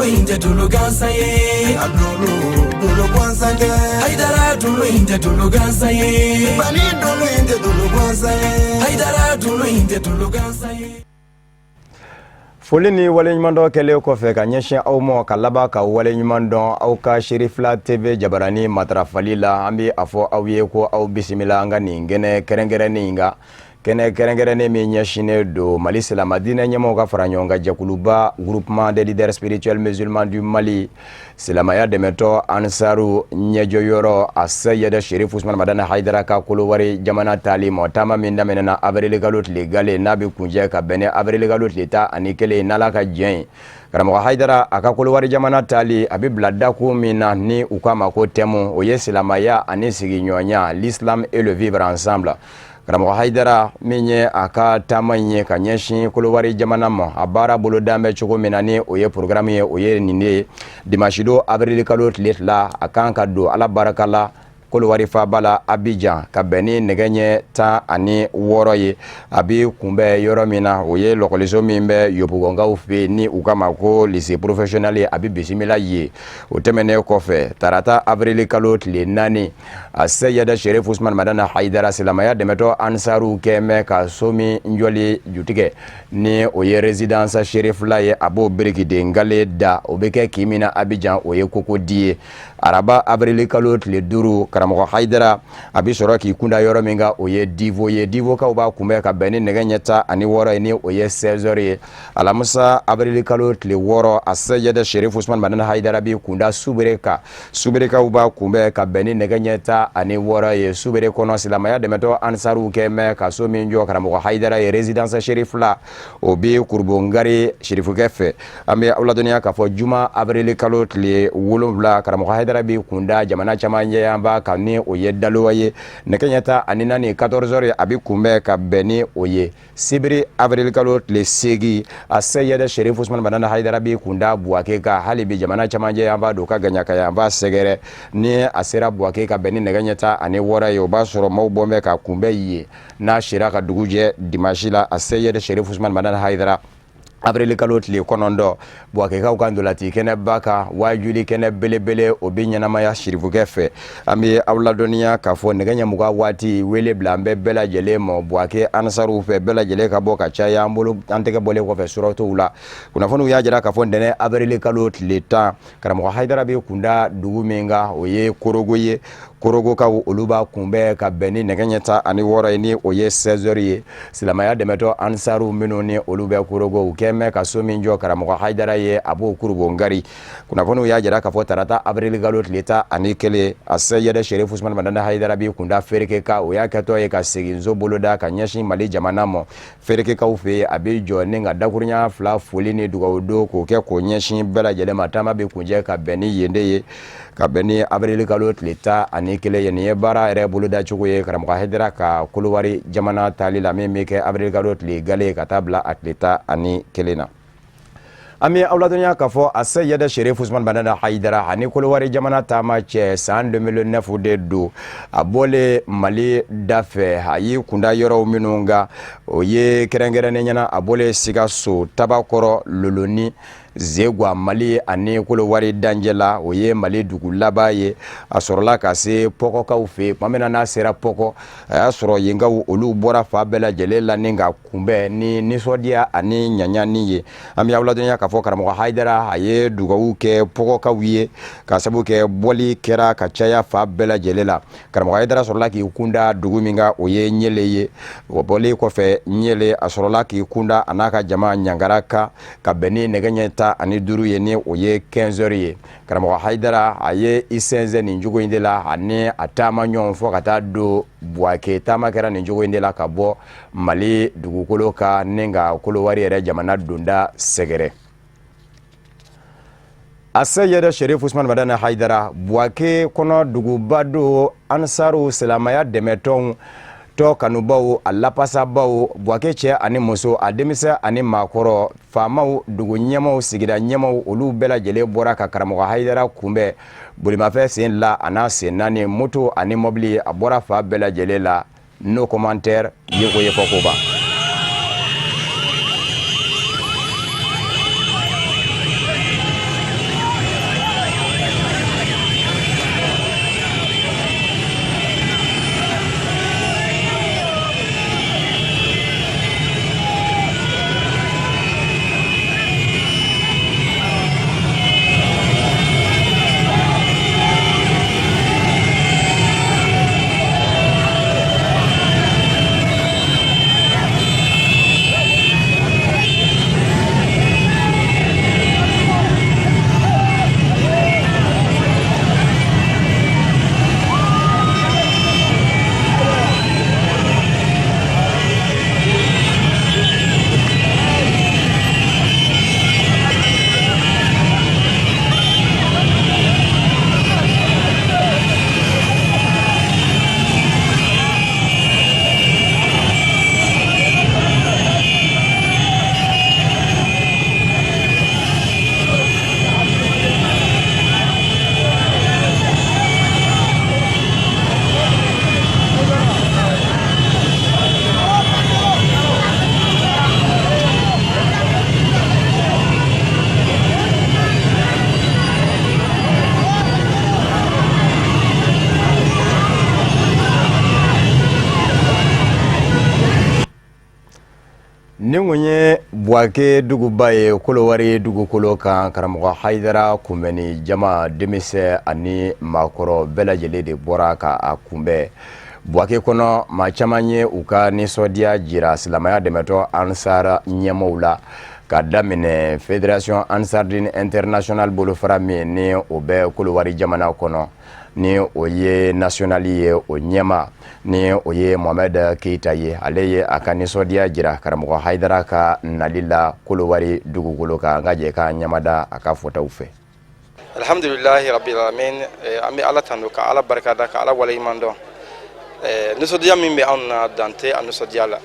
dulu inte dulu gansa ye dulu kwanza ye haidara dulu inte dulu gansa ye bani dulu inte dulu kwanza ye haidara dulu inte dulu gansa ye. Foli ni waleɲuman dɔ kɛlen kɔfɛ ka ɲɛsin aw ma ka laban ka waleɲuman dɔn aw ka Sherifila TV jabarani matarafali la an bɛ a fɔ aw ye ko aw bisimila an ka nin kɛnɛ kɛrɛnkɛrɛnnen in kan kɛnɛ kɛrɛnkɛrɛnnen min ɲɛsinnen don Mali silamadinɛ ɲɛmɔgɔw ka fara ɲɔgɔn kan jɛkuluba groupement des leaders spirituels musulmans du Mali silamaya dɛmɛtɔ Ansaru ɲɛjɔyɔrɔ a Seyɛd Sherif Usman Madana Haidara ka Kolowari jamana taali ma taama min daminɛna avril kalo tile gale n'a bɛ kunjɛ ka bɛn ni avril kalo tile 11 n'Ala ka jɛn ye. Karamɔgɔ Haidara a ka Kolowari jamana taali a bɛ bila dakun min na ni u k'a ma ko thème o ye silamaya ani sigiɲɔgɔnya l'islam et le vivre ensemble. Karamɔgɔ Haidara min ye a ka taama in ye ka ɲɛsin Kolowari jamana ma a baara bolo dan bɛ cogo min na ni o ye programme ye o ye nin de ye dimanche don avril kalo tile 2 a kan ka don Ala barika la Kolowari faaba la Abidjan ka bɛn ni nɛgɛ ɲɛ 16 ye a bɛ kunbɛn yɔrɔ min na o ye lɔkɔliso min bɛ Yopougongaw fɛ ni u k'a ma ko lycée professionnel ye a bɛ bisimila ye o tɛmɛnen kɔfɛ tarata avril kalo tile 4 a Seyɛd Sherif Usman Madana Haidara silamaya dɛmɛtɔ Ansaru kɛmɛ ka so min jɔli jutigɛ ni o ye résidence Sherifila ye a b'o birikiden ngale da o bɛ kɛ k'i min na Abidjan o ye Kokodi ye araba avril kalo tile 5 karamɔgɔ Haidara a bɛ sɔrɔ k'i kunda yɔrɔ min kan o ye Divo ye Divokaw b'a kunbɛn ka bɛn ni nɛgɛ ɲɛ 16 ye ni o ye 16h ye alamisa avril kalo tile 6 a Seyɛd Sherif Usman Madana Haidara bɛ kunda Subereka Suberekaw b'a kunbɛn ka bɛn ni nɛgɛ ɲɛ 16 ye Subere kɔnɔ silamaya dɛmɛtɔ Ansaru kɛmɛ ka so min jɔ karamɔgɔ Haidara ye résidence Sherifila o bɛ Kurubongari Sherifukɛ fɛ an bɛ aw ladɔnniya k'a fɔ juma avril kalo tile 7 karamɔgɔ Haidara bɛ kunda jamana caman ɲɛ an b'a kan ni o ye Dalowa ye nɛgɛ ɲɛ 14 14h a bɛ kunbɛn ka bɛn ni o ye sibiri avril kalo tile 8 a Seyɛd Sherif Usman Madana Haidara bɛ kunda Buwake ka hali bi jamana caman ɲɛ an b'a don ka gaɲakaya an b'a sɛgɛrɛ ni a sera Buwake ka bɛn ni nɛgɛ ɲɛ 16 ye o b'a sɔrɔ maaw bɔ bɛ ka kunbɛn ye n'a sera ka dugu jɛ dimanche la a Seyɛd Sherif Usman Madana Haidara avril kalo tile 9 Buwakekaw ka ndolati kɛnɛ ba kan wajuli kɛnɛ belebele o bɛ ɲɛnamaya Sherifukɛ fɛ an bɛ aw ladɔnniya k'a fɔ nɛgɛ ɲɛ 20 waati wele bila an bɛ bɛɛ lajɛlen ma Buwake Ansaru fɛ bɛɛ lajɛlen ka bɔ ka caya an bolo an tɛgɛ bɔlen kɔfɛ surɔtiw la kunnafoniw y'a jira k'a fɔ ntɛnɛn avril kalo tile 10 karamɔgɔ Haidara bɛ kunda dugu min kan o ye Korogo ye Korogokaw olu b'a kunbɛn ka bɛn ni nɛgɛ ɲɛ 16 ye ni o ye 16h ye silamaya dɛmɛtɔ Ansaru minnu ni olu bɛ Korogo kɛmɛ ka so min jɔ karamɔgɔ Haidara ye a b'o Kurubongari kunnafoniw y'a jira k'a fɔ tarata avril kalo tile 11 a Seyɛd Sherif Usman Madana Haidara bɛ kunda Ferekeka o y'a kɛtɔ ye ka segin nso boloda ka ɲɛsin Mali jamana ma Ferekekaw fɛ a bɛ jɔ ni ka dakuruɲa 2 foli ni dugawu don k'o kɛ k'o ɲɛsin bɛɛ lajɛlen ma taama bɛ kunjɛ ka bɛn ni yen de ye ka bɛn ni avril kalo tile 11 ye nin ye baara yɛrɛ boloda cogo ye karamɔgɔ Haidara ka Kolowari jamana taali la min bɛ kɛ avril kalo tile gale ka taa bila a tile 11 na an bɛ aw ladɔnniya k'a fɔ a Seyɛd Sherif Usman Madana Haidara ani Kolowari jamana taama cɛ san 2009 de don a bɔlen Mali da fɛ a y'i kunda yɔrɔw minnu kan o ye kɛrɛnkɛrɛnnen ɲɛna a bɔlen Sikaso Tabakɔrɔ Loloni Zegwa Mali ani Kolowari danjɛ la o ye Mali dugu laban ye a sɔrɔla ka se Pɔkɔkaw fɛ tuma min na n'a sera Pɔkɔ a y'a sɔrɔ yenkaw olu bɔra fa bɛɛ lajɛlen la ni ka kunbɛn ni nisɔndiya ani ɲaɲani ye an bɛ aw ladɔnniya k'a fɔ karamɔgɔ Haidara a ye dugawu kɛ Pɔkɔkaw ye ka sabu kɛ bɔli kɛra ka caya fa bɛɛ lajɛlen la karamɔgɔ Haidara sɔrɔla k'i kunda dugu min kan o ye Ɲele ye o bɔlen kɔfɛ Ɲele a sɔrɔla k'i kunda a n'a ka jama Ɲangara kan ka bɛn ni nɛgɛ ɲɛ 15 ye ni o ye 15h ye karamɔgɔ Haidara a ye i sɛnsɛn nin cogo in de la ani a taama ɲɔgɔn fɔ ka taa don Buwake taama kɛra nin cogo in de la ka bɔ Mali dugukolo kan ni ka Kolowari yɛrɛ jamana donda sɛgɛrɛ a Seyɛd Sherif Usman Madana Haidara Buwake kɔnɔ duguba don Ansaru silamaya dɛmɛtɔnw tɔ kanubaw a lapasabaw Buwake cɛ ani muso a denmisɛn ani maakɔrɔ faamaw dugu ɲɛmaw sigida ɲɛmaw olu bɛɛ lajɛlen bɔra ka karamɔgɔ Haidara kunbɛn bolimafɛn sen la a n'a sen 4 moto ani mobili a bɔra fa bɛɛ lajɛlen la no commentaire ye ko ye fɔ ko ban ni ŋunye Buake duguba ye Kolowari dugukolo kan karamɔgɔ Haidara kunbɛnni jama denmisɛn ani maakɔrɔ bɛɛ lajɛlen de bɔra ka a kunbɛn Buake kɔnɔ maa caman ye u ka nisɔndiya jira silamɛya dɛmɛtɔ Ansar ɲɛmɔgɔw la ka daminɛ Fédération Ansardine International bolofara min ni o bɛ Kolowari jamana kɔnɔ ni o ye national ye o ɲɛma ni o ye Mohamed Keita ye ale ye a ka nisɔndiya jira karamɔgɔ Haidara ka nali la Kolowari dugukolo kan ka jɛ ka ɲamada a ka fɔtaw fɛ. Alhamdulillahi rabbil alamin an bɛ Ala tanu ka Ala barikada ka Ala waleɲuman dɔn nisɔndiya min bɛ anw na dan tɛ a nisɔndiya la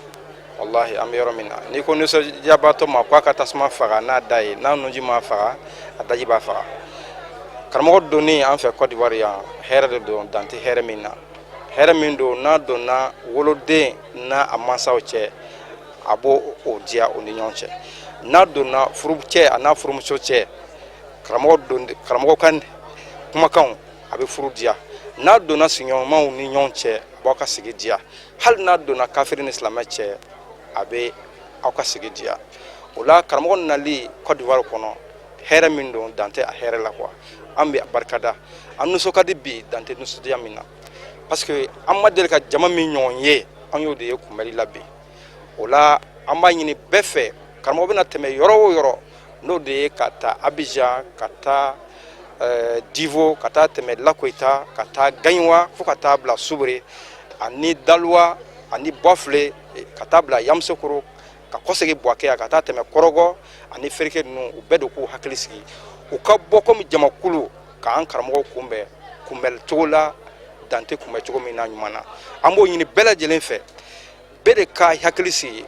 wallahi an bɛ yɔrɔ min na n'i ko nisɔndiyabaatɔ ma k'a ka tasuma faga n'a da ye n'a nuji ma faga a daji b'a faga karamɔgɔ donni an fɛ Côte d'Ivoire yan hɛrɛ de don dan tɛ hɛrɛ min na hɛrɛ min don n'a donna woloden n'a a mansaw cɛ a b'o diya o ni ɲɔgɔn cɛ n'a donna furu cɛ a n'a furumuso cɛ karamɔgɔ ka kumakanw a bɛ furu diya n'a donna sigiɲɔgɔnmaw ni ɲɔgɔn cɛ a b'aw ka sigi diya hali n'a donna kafiri ni silamɛ cɛ a bɛ aw ka sigi diya o la karamɔgɔ nali Côte d'Ivoire kɔnɔ hɛrɛ min don dan tɛ a hɛrɛ la quoi an bɛ barikada an nisɔn ka di bi dan tɛ nisɔndiya min na parce que an ma deli ka jama min ɲɔgɔn ye an y'o de ye kunbɛli la bi o la an b'a ɲini bɛɛ fɛ karamɔgɔ bɛna tɛmɛ yɔrɔ o yɔrɔ n'o de ye ka taa Abidjan ka taa Divo ka taa tɛmɛ Lakoita ka taa Gaɲwa fo ka taa bila Subere ani Daluwa ani Bafile ka taa bila Yamusokoro ka kɔsegi Buake ka taa tɛmɛ Kɔrɔgɔ ani Fereke ninnu u bɛɛ de k'u hakili sigi u ka bɔ komi jamakulu k'an karamɔgɔ kunbɛn cogo la dan tɛ kunbɛn cogo min na ɲuman na an b'o ɲini bɛɛ lajɛlen fɛ bɛɛ de ka hakili sigi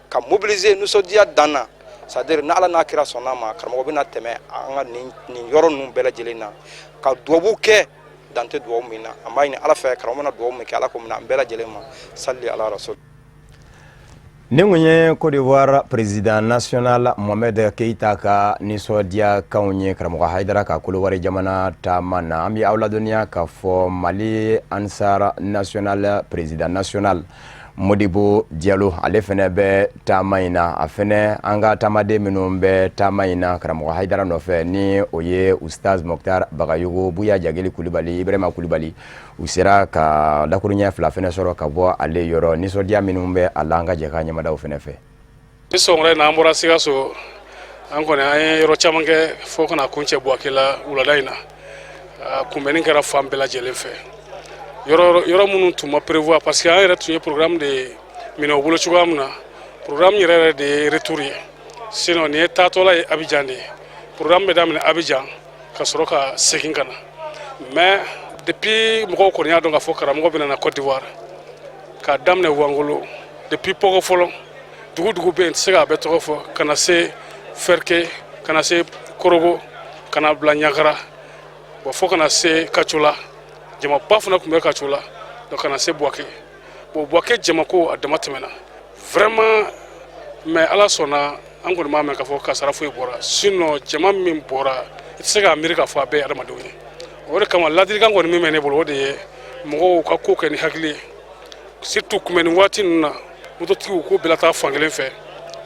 ka mobiliser nisɔndiya dan na c'est-à-dire ni Ala n'a kira sɔnna ma karamɔgɔ bɛna tɛmɛ an ka nin yɔrɔ ninnu bɛɛ lajɛlen na ka duwawu kɛ dan tɛ duwawu min na an b'a ɲini Ala fɛ karamɔgɔ bɛna duwawu min kɛ Ala k'o minɛ an bɛɛ lajɛlen ma salli ala rasul. Ni ŋun ye Côte d'Ivoire président national Mohamed Keita ka nisɔndiya kanw ye karamɔgɔ Haidara ka Kolowari jamana taama na an bɛ aw ladɔnniya k'a fɔ Mali Ansar national président national Modibo Diallo ale fɛnɛ bɛ taama in na a fɛnɛ an ka taamaden minnu bɛ taama in na karamɔgɔ Haidara nɔfɛ ni o ye Ustaz Mokhtar Bagayogo Buya Jageli Kulibali Ibrahima Kulibali u sera ka dakuruɲɛ fila fɛnɛ sɔrɔ ka bɔ ale yɔrɔ nisɔndiya minnu bɛ a la an ka jɛ ka ɲɛmadaw fɛnɛ fɛ. Ni sɔgɔmada in na an bɔra Sikaso an kɔni an ye yɔrɔ caman kɛ fo kana kuncɛ Buake la wulada in na kunbɛnni kɛra fan bɛɛ lajɛlen fɛ yɔrɔ minnu tun ma prévoir parce que an yɛrɛ tun ye programme de minɛ u bolo cogoya min na programme yɛrɛ de ye retour ye sinon nin ye taatɔla ye Abidjan de ye programme bɛ daminɛ Abidjan ka sɔrɔ ka segin ka na mais depuis mɔgɔw kɔni y'a dɔn k'a fɔ karamɔgɔ bɛna na Côte d'Ivoire k'a daminɛ Wangolo depuis Pɔgɔ fɔlɔ dugu bɛ yen tɛ se k'a bɛɛ tɔgɔ fɔ ka na se Ferke ka na se Korogo ka na bila Ɲagara bon fo ka na se Kacola jamaba fana tun bɛ Kacola donc ka na se Buake bon Buake jamako a dama tɛmɛna vraiment mais Ala sɔnna an kɔni m'a mɛn k'a fɔ kasara foyi bɔra sinon jama min bɔra i tɛ se k'a miiri k'a fɔ a bɛɛ ye adamadenw ye o de kama ladilikan kɔni min bɛ ne bolo o de ye mɔgɔw ka ko kɛ ni hakili ye surtout kunbɛnni waati ninnu na mototigiw k'u bɛɛ taa fan kelen fɛ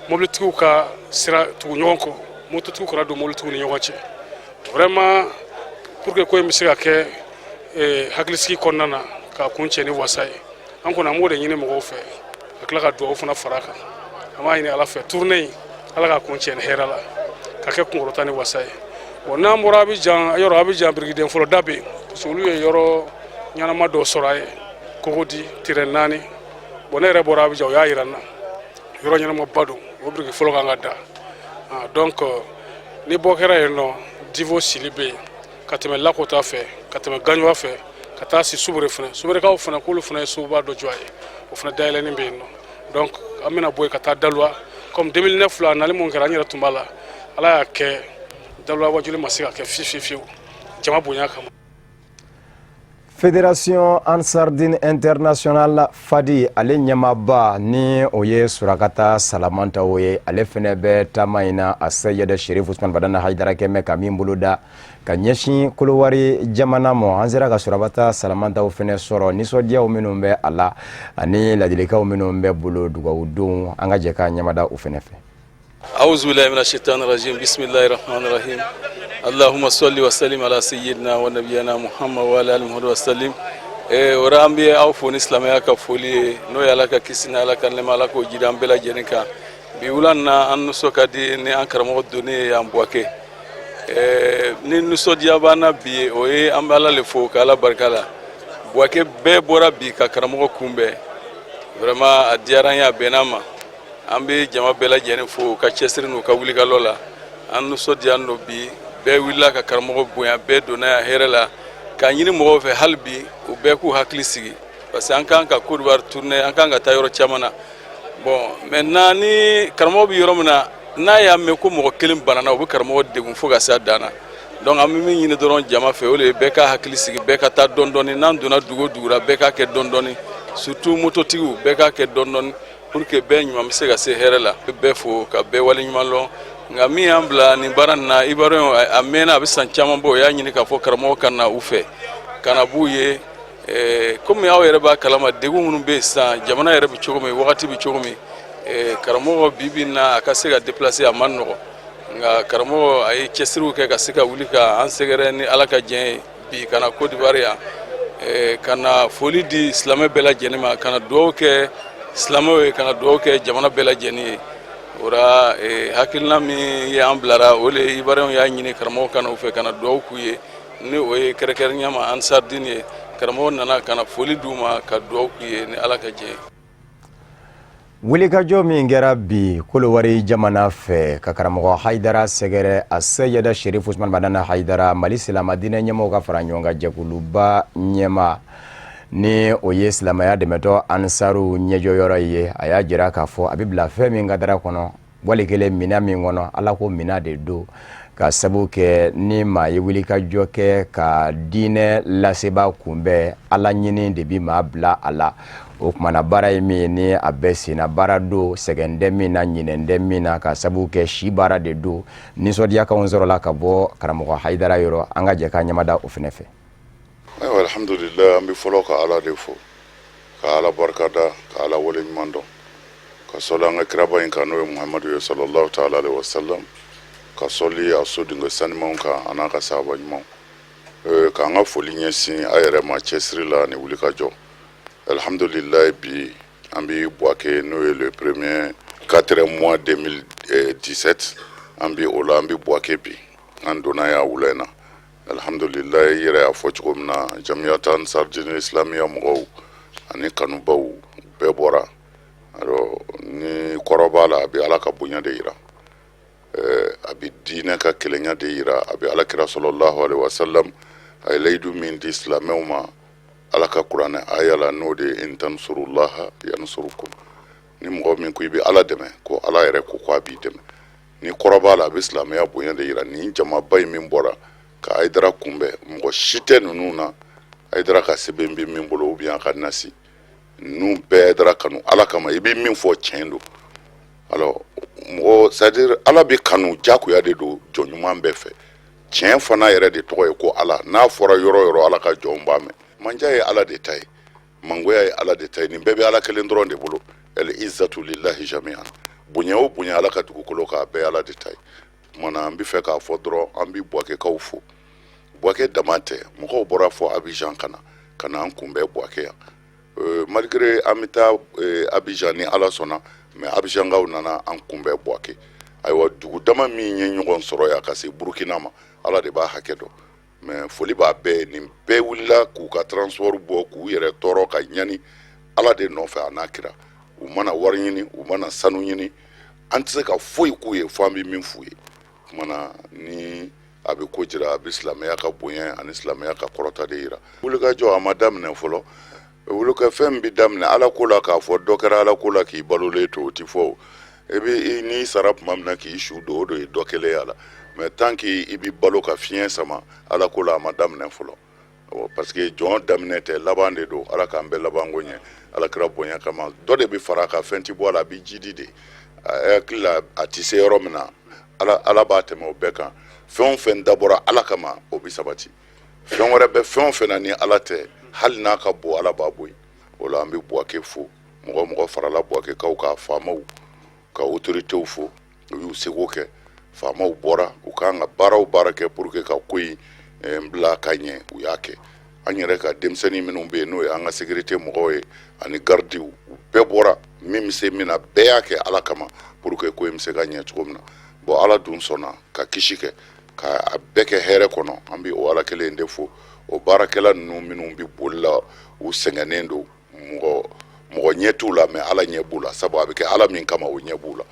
mobilitigiw ka sira tugu ɲɔgɔn kɔ mototigiw kana don mobilitigiw ni ɲɔgɔn cɛ vraiment pour que ko in bɛ se ka kɛ hakilisigi kɔnɔna na ka kun cɛ ni wasa ye an kɔni an b'o de ɲini mɔgɔw fɛ ka tila ka duwawu fana fara a kan an b'a ɲini Ala fɛ tournée in Ala ka kun cɛ ni hɛrɛ la ka kɛ kunkɔrɔta ni wasa ye bon n'an bɔra Abidjan yɔrɔ Abidjan birikiden fɔlɔ da bɛ yen parce que olu ye yɔrɔ ɲanama dɔ sɔrɔ a ye Kogodi terrain 4 bon ne yɛrɛ bɔra Abidjan o y'a yira n na yɔrɔ ɲanamaba don o biriki fɔlɔ kan ka da donc ni bɔ kɛra yen nɔ Divo sili bɛ yen ka tɛmɛ Lakota fɛ ka tɛmɛ Gaɲwa fɛ ka taa si Subere fana Suberekaw fana k'olu fana ye suguba dɔ jɔ a ye o fana dayɛlɛnnen bɛ yen nɔ donc an bɛna bɔ yen ka taa Daluwa comme 2009 la nali mun kɛra an yɛrɛ tun b'a la Ala y'a kɛ Daluwa wajuli ma se ka kɛ fiyewu jama bonya kama. Fédération Ansardine International Fadi ale ɲɛmaaba ni o ye Surakata Salamanta o ye ale fɛnɛ bɛ taama in na a Seyɛd Sherif Usman Badana Haidara kɛmɛ ka min bolo da ka ɲɛsin Kolowari jamana ma an sera ka Surakata Salamanta fɛnɛ sɔrɔ nisɔndiyaw minnu bɛ a la ani ladilikaw minnu bɛ bolo dugawudenw an ka jɛ ka ɲɛmada o fɛnɛ fɛ. أعوذ بالله من الشيطان الرجيم بسم الله الرحمن الرحيم اللهم صل وسلم على سيدنا ونبينا محمد وعلى آله وسلم ورامبي أو فون إسلامي كفولي نو يلاك كيسنا لك لما لك وجدان بلا جنكا بيقولنا أن نسوك دي ني أنكر مودوني أمبوكي ni nusodia bana bi o ye an bala le fo kala barkala boake be bora bi ka karamo kumbe vraiment a diaran ya benama an bɛ jama bɛɛ lajɛlen fo ka cɛsiri n'u ka wulikalo la an nisɔndiya nɔ bi bɛɛ wulila ka karamɔgɔ bonya bɛɛ donna ya hɛrɛ la k'a ɲini mɔgɔw fɛ hali bi u bɛɛ k'u hakili sigi parce que an kan ka Côte d'Ivoire tourner an kan ka taa yɔrɔ caman na bon maintenant ni karamɔgɔ bɛ yɔrɔ min na n'a y'a mɛn ko mɔgɔ kelen banana u bɛ karamɔgɔ degun fo ka se a dan na donc an bɛ min ɲini dɔrɔn jama fɛ o de ye bɛɛ ka hakili sigi bɛɛ ka taa dɔɔni dɔɔni n'an donna dugu o dugu la bɛɛ ka kɛ dɔɔni dɔɔni surtout mototigiw bɛɛ ka kɛ dɔɔni dɔɔni pour que bɛɛ ɲuman bɛ se ka se hɛrɛ la bɛɛ fo ka bɛɛ wale ɲuman lɔn nka min y'an bila nin baara nin na Ivoirien a mɛnna a bɛ san caman bɔ o y'a ɲini k'a fɔ karamɔgɔ ka na u fɛ ka na b'u ye komi aw yɛrɛ b'a kalama degun minnu bɛ yen sisan jamana yɛrɛ bɛ cogo min wagati bɛ cogo min karamɔgɔ bi bi in na a ka se ka déplacer a man nɔgɔ nka karamɔgɔ a ye cɛsiriw kɛ ka se ka wuli ka an sɛgɛrɛ ni Ala ka diɲɛ ye bi ka na Côte d'Ivoire yan ka na foli di silamɛ bɛɛ lajɛlen ma ka na dugawu kɛ silamɛw ye ka na dugawu kɛ jamana bɛɛ lajɛlen ye o la hakilina min ye an bilara o le Ivoirien y'a ɲini karamɔgɔ ka na u fɛ ka na dugawu k'u ye ni o ye kɛrɛnkɛrɛnnenya ma Ansardine ye karamɔgɔ nana ka na foli d'u ma ka dugawu k'u ye ni Ala ka diɲɛ ye. Wulikajɔ min kɛra bi Kolowari jamana fɛ ka karamɔgɔ Haidara sɛgɛrɛ a Seyɛd Sherif Usman Badana Haidara Mali silamɛ diinɛ ɲɛmɔgɔw ka fara ɲɔgɔn kan jɛkuluba ɲɛma ni o ye silamɛya dɛmɛtɔ Ansaru ɲɛjɔyɔrɔ ye a y'a jira k'a fɔ a bɛ bila fɛn min kadara kɔnɔ wali kelen minɛn min kɔnɔ Ala ko minɛn de don ka sabu kɛ ni maa ye wulikajɔ kɛ ka diinɛ lasebaa kunbɛn Ala ɲini de bɛ maa bila a la o kumana baara ye min ye ni a bɛɛ senna baara don sɛgɛn tɛ min na ɲinɛn tɛ min na ka sabu kɛ si baara de don nisɔndiyakanw sɔrɔla ka bɔ karamɔgɔ Haidara yɔrɔ an ka jɛ ka ɲɛmada o fɛnɛ fɛ. Ayiwa alhamdulillah an bɛ fɔlɔ ka Ala de fo ka Ala barikada ka Ala wale ɲuman dɔn ka sɔli an ka kiraba in kan n'o ye Muhamadu ye sallallahu ta'ala alaihi wa sallam ka sɔli a so dingo sanimanw kan a n'a ka sahaba ɲumanw k'an ka foli ɲɛsin a yɛrɛ ma cɛsiri la ni wulikajɔ alhamdulillah bi an bɛ Buake n'o ye le premier 4 mois 2017 an bɛ o la an bɛ Buake bi an donna ya wula in na alhamdulillah yɛrɛ y'a fɔ cogo min na jamiyata Ansardine Islamiya mɔgɔw ani kanubaw bɛɛ bɔra alors ni kɔrɔ b'a la a bɛ Ala ka bonya de yira a bɛ diinɛ ka kelenya de yira a bɛ Alakira sallallahu alaihi wa sallam a ye layidu min di silamɛw ma Ala ka kuranɛ aya la n'o de ye in tansurullaha yansurukum ni mɔgɔ min ko i bɛ Ala dɛmɛ ko Ala yɛrɛ ko k'a b'i dɛmɛ ni kɔrɔ b'a la a bɛ silamɛya bonya de yira ni jamaba in min bɔra ka Haidara kunbɛn mɔgɔ si tɛ ninnu na Haidara ka sɛbɛn bɛ min bolo ou bien a ka nasi ninnu bɛɛ Haidara kanu Ala kama i bɛ min fɔ tiɲɛ don alors mɔgɔ c'est à dire Ala bɛ kanu jagoya de don jɔnɲuman bɛɛ fɛ tiɲɛ fana yɛrɛ de tɔgɔ ye ko Ala n'a fɔra yɔrɔ o yɔrɔ Ala ka jɔnw b'a mɛn manja ye Ala de ta ye mangoya ye Ala de ta ye nin bɛɛ bɛ Ala kelen dɔrɔn de bolo el izzatu lillahi jami'an bonya o bonya Ala ka dugukolo k'a bɛɛ Ala de ta ye mana an bɛ fɛ k'a fɔ dɔrɔn an bɛ Buakekaw fo Buake dama tɛ mɔgɔw bɔra fɔ Abidjan ka na an kunbɛn Buake yan malgré an bɛ taa Abidjan ni Ala sɔnna mais Abidjankaw nana an kunbɛn Buake ayiwa dugu dama min ye ɲɔgɔn sɔrɔ yan ka se Burukina ma Ala de b'a hakɛ dɔn mais foli b'a bɛɛ nin bɛɛ wulila k'u ka transport bɔ k'u yɛrɛ tɔɔrɔ ka ɲani Ala de nɔfɛ a n'a kira u mana wari ɲini u mana sanu ɲini an tɛ se ka foyi k'u ye fo an bɛ min f'u ye kumana ni a bɛ ko jira a bɛ silamɛya ka bonya ani silamɛya ka kɔrɔta de yira wulikajɔ a ma daminɛ fɔlɔ wulikafɛn bɛ daminɛ Ala ko la k'a fɔ dɔ kɛra Ala ko la k'i balolen to o tɛ fɔ o n'i sara tuma min na k'i su don o de ye dɔ kelen y'a la mais tant que i bɛ balo ka fiɲɛ sama Ala ko la a ma daminɛ fɔlɔ parce que jɔn daminɛ tɛ laban de don ala k'an bɛɛ labanko ɲɛ ala kira bonya kama dɔ de bɛ fara ka fɛn ti bɔ a la a bɛ jidi de a hakili la a ti se yɔrɔ min na ala b'a tɛmɛ o bɛɛ kan fɛn o fɛn dabɔra ala kama o bɛ sabati fɛn wɛrɛ bɛ fɛn o fɛn na ni ala tɛ hali n'a ka bon ala b'a bɔ yen o la an bɛ Buwake fo mɔgɔ farala Buwake kaw ka faamaw ka autoritéw fo u y'u seko kɛ faamaw bɔra u kan ka baara kɛ pour que ka ko in bila ka ɲɛ u y'a kɛ an yɛrɛ ka denmisɛnnin minnu bɛ yen n'o ye an ka sécurité mɔgɔw ye ani gardiw u bɛɛ bɔra min bɛ se min na bɛɛ y'a kɛ ala kama pour que ko in bɛ se ka ɲɛ cogo min na bon ala dun sɔnna ka kisi kɛ ka a bɛɛ kɛ hɛrɛ kɔnɔ an bɛ o ala kelen de fo o baarakɛla ninnu minnu bɛ boli la u sɛgɛnnen don mɔgɔ ɲɛ t'u la mais ala ɲɛ b'u la sabu a bɛ kɛ ala min kama o ɲɛ b'u la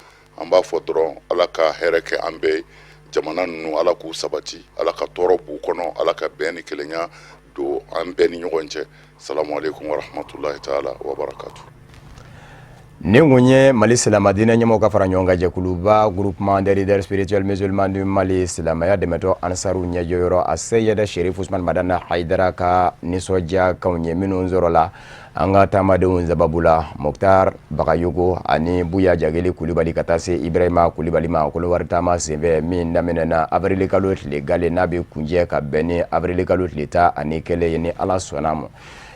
an b'a fɔ dɔrɔn ala ka hɛrɛ kɛ an bɛɛ jamana ninnu ala k'u sabati ala ka tɔɔrɔ b'u kɔnɔ ala ka bɛn ni kelenya don an bɛɛ ni ɲɔgɔn cɛ salamu alaikum wa rahmatulahi taala wa barakatu. Ni kun ye Mali silamadinɛ ɲɛmɔgɔw ka fara ɲɔgɔn kan jɛkuluba groupement des leaders spirituels musulmans du Mali silamɛya dɛmɛtɔ ansaru ɲɛjɔyɔrɔ a Seyɛda Sherif Usman Madana Haidara ka nisɔndiyakanw ye minnu sɔrɔla an ka taamadenw sababu la Moktar Bagayogo ani Buya Jageli Kulibali ka taa se Ibrahima Kulibali ma kolowari taama senfɛ min daminɛna avril kalo tile gale n'a bɛ kunjɛ ka bɛn ni avril kalo tile 11 ye ni ala sɔnna ma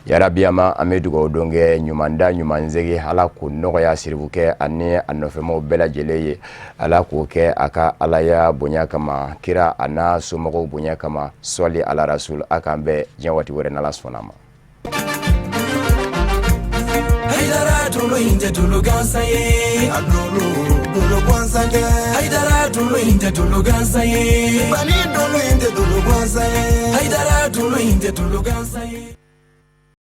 yarabiyama an bɛ dugawu don kɛ ɲumanda ɲumansegi ala k'o nɔgɔya siribukɛ ani a nɔfɛmaw bɛɛ lajɛlen ye ala k'o kɛ a ka alaya bonya kama kira a n'a somɔgɔw bonya kama sɔli ala rasul a k'an bɛɛ diɲɛ waati wɛrɛ n'ala sɔnna ma. Haidara dulu inte dulu gansa ye dulu kwanza nge Haidara dulu inte dulu gansa ye bani dulu inte dulu kwanza ye Haidara dulu inte dulu gansa ye